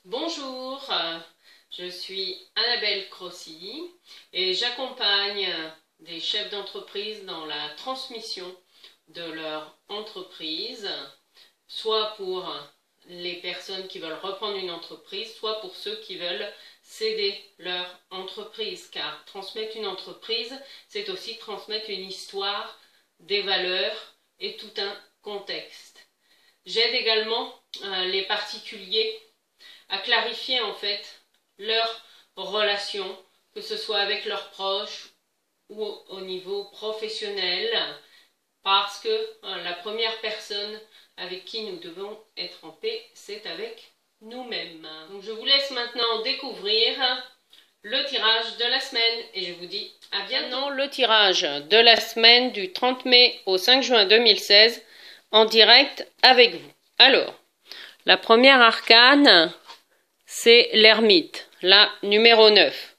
Bonjour, je suis Annabelle Crossi et j'accompagne des chefs d'entreprise dans la transmission de leur entreprise, soit pour les personnes qui veulent reprendre une entreprise, soit pour ceux qui veulent céder leur entreprise. Car transmettre une entreprise, c'est aussi transmettre une histoire, des valeurs et tout un contexte. J'aide également les particuliers à clarifier en fait leurs relations, que ce soit avec leurs proches ou au niveau professionnel, parce que la première personne avec qui nous devons être en paix, c'est avec nous-mêmes. Donc je vous laisse maintenant découvrir le tirage de la semaine et je vous dis à bientôt. Maintenant, le tirage de la semaine du 30 mai au 5 juin 2016 en direct avec vous. Alors, la première arcane, c'est l'ermite, la numéro 9,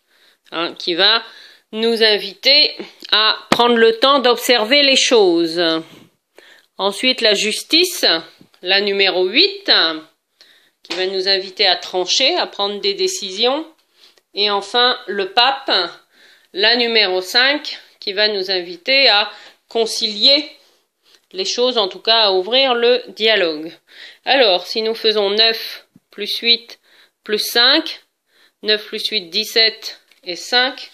qui va nous inviter à prendre le temps d'observer les choses. Ensuite, la justice, la numéro 8, qui va nous inviter à trancher, à prendre des décisions. Et enfin, le pape, la numéro 5, qui va nous inviter à concilier les choses, en tout cas à ouvrir le dialogue. Alors, si nous faisons 9 plus 8 plus 5, 9 plus 8, 17 et 5,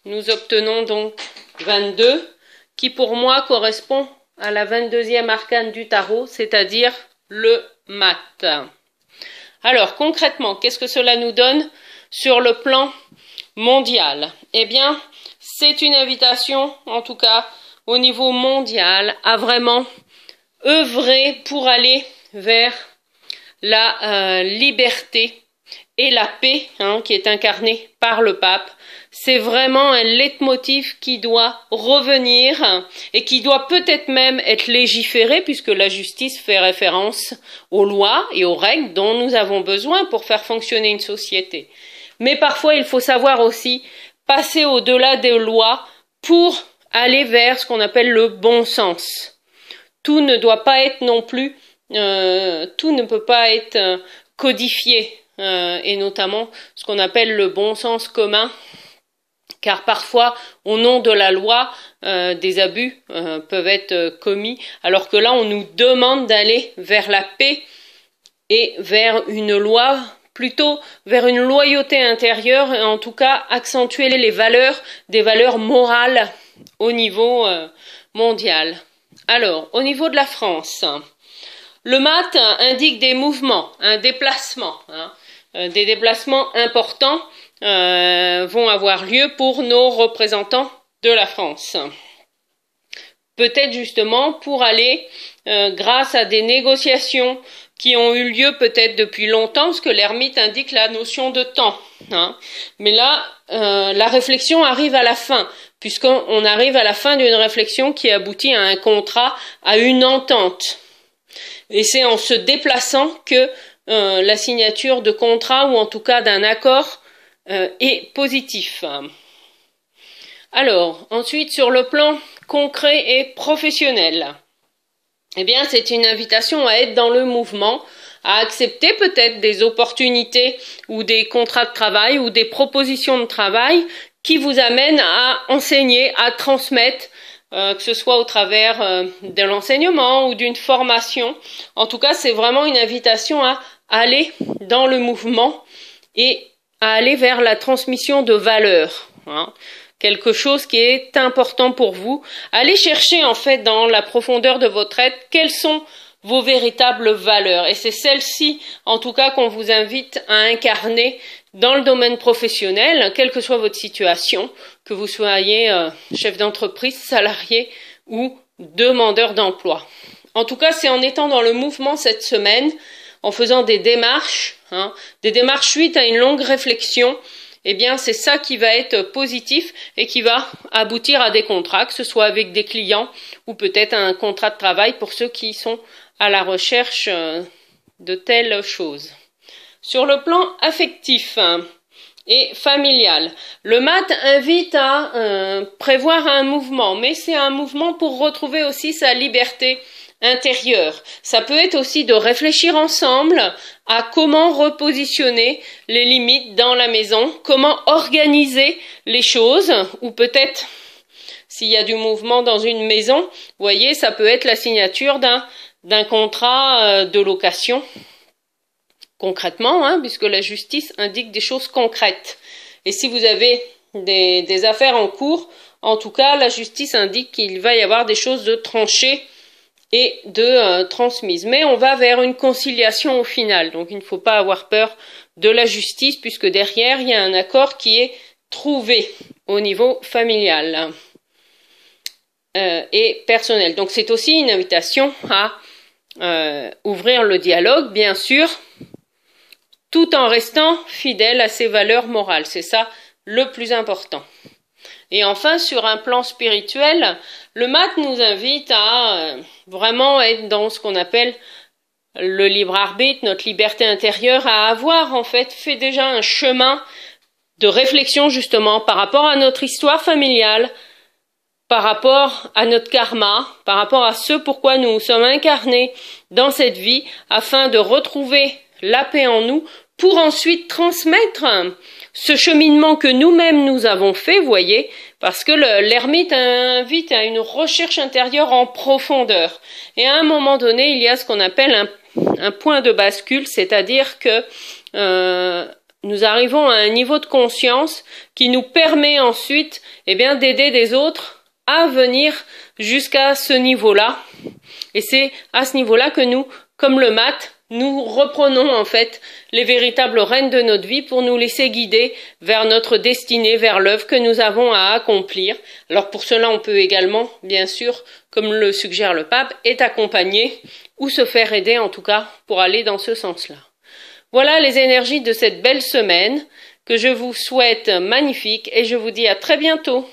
nous obtenons donc 22, qui pour moi correspond à la 22e arcane du tarot, c'est-à-dire le mat. Alors concrètement, qu'est-ce que cela nous donne sur le plan mondial? Eh bien, c'est une invitation, en tout cas au niveau mondial, à vraiment œuvrer pour aller vers la liberté et la paix, qui est incarnée par le pape. C'est vraiment un leitmotiv qui doit revenir et qui doit peut-être même être légiféré, puisque la justice fait référence aux lois et aux règles dont nous avons besoin pour faire fonctionner une société. Mais parfois, il faut savoir aussi passer au-delà des lois pour aller vers ce qu'on appelle le bon sens. Tout ne doit pas être non plus tout ne peut pas être codifié, et notamment ce qu'on appelle le bon sens commun, car parfois, au nom de la loi, des abus peuvent être commis, alors que là, on nous demande d'aller vers la paix et vers une loi, plutôt vers une loyauté intérieure, et en tout cas accentuer les valeurs, des valeurs morales au niveau mondial. Alors, au niveau de la France, le mat indique des mouvements, un déplacement. Des déplacements importants vont avoir lieu pour nos représentants de la France. Peut-être justement pour aller, grâce à des négociations qui ont eu lieu peut-être depuis longtemps, parce que l'ermite indique la notion de temps. Mais là, la réflexion arrive à la fin, puisqu'on arrive à la fin d'une réflexion qui aboutit à un contrat, à une entente. Et c'est en se déplaçant que la signature de contrat, ou en tout cas d'un accord, est positif. Alors, ensuite, sur le plan concret et professionnel, eh bien, c'est une invitation à être dans le mouvement, à accepter peut-être des opportunités ou des contrats de travail ou des propositions de travail qui vous amènent à enseigner, à transmettre, que ce soit au travers de l'enseignement ou d'une formation. En tout cas, c'est vraiment une invitation à aller dans le mouvement et à aller vers la transmission de valeurs. Quelque chose qui est important pour vous. Allez chercher en fait dans la profondeur de votre être quelles sont vos véritables valeurs. Et c'est celles-ci, en tout cas, qu'on vous invite à incarner dans le domaine professionnel, quelle que soit votre situation, que vous soyez chef d'entreprise, salarié ou demandeur d'emploi. En tout cas, c'est en étant dans le mouvement cette semaine, en faisant des démarches suite à une longue réflexion, eh bien, c'est ça qui va être positif et qui va aboutir à des contrats, que ce soit avec des clients ou peut-être un contrat de travail pour ceux qui sont à la recherche de telles choses. Sur le plan affectif et familial, le mat invite à prévoir un mouvement, mais c'est un mouvement pour retrouver aussi sa liberté intérieure. Ça peut être aussi de réfléchir ensemble à comment repositionner les limites dans la maison, comment organiser les choses, ou peut-être s'il y a du mouvement dans une maison, vous voyez, ça peut être la signature d'un contrat de location, concrètement, hein, puisque la justice indique des choses concrètes. Et si vous avez des affaires en cours, en tout cas, la justice indique qu'il va y avoir des choses de tranchées et de transmises. Mais on va vers une conciliation au final, donc il ne faut pas avoir peur de la justice, puisque derrière, il y a un accord qui est trouvé au niveau familial et personnel. Donc c'est aussi une invitation à ouvrir le dialogue, bien sûr, tout en restant fidèle à ses valeurs morales. C'est ça le plus important. Et enfin, sur un plan spirituel, le mat nous invite à vraiment être dans ce qu'on appelle le libre arbitre, notre liberté intérieure, à avoir en fait fait déjà un chemin de réflexion justement par rapport à notre histoire familiale, par rapport à notre karma, par rapport à ce pourquoi nous sommes incarnés dans cette vie, afin de retrouver la paix en nous, pour ensuite transmettre ce cheminement que nous-mêmes nous avons fait, voyez, parce que l'ermite invite à une recherche intérieure en profondeur. Et à un moment donné, il y a ce qu'on appelle un point de bascule, c'est-à-dire que nous arrivons à un niveau de conscience qui nous permet ensuite d'aider des autres à venir jusqu'à ce niveau-là. Et c'est à ce niveau-là que nous, comme le mat, nous reprenons en fait les véritables rênes de notre vie pour nous laisser guider vers notre destinée, vers l'œuvre que nous avons à accomplir. Alors pour cela, on peut également, bien sûr, comme le suggère le pape, être accompagné ou se faire aider en tout cas pour aller dans ce sens-là. Voilà les énergies de cette belle semaine que je vous souhaite magnifique et je vous dis à très bientôt.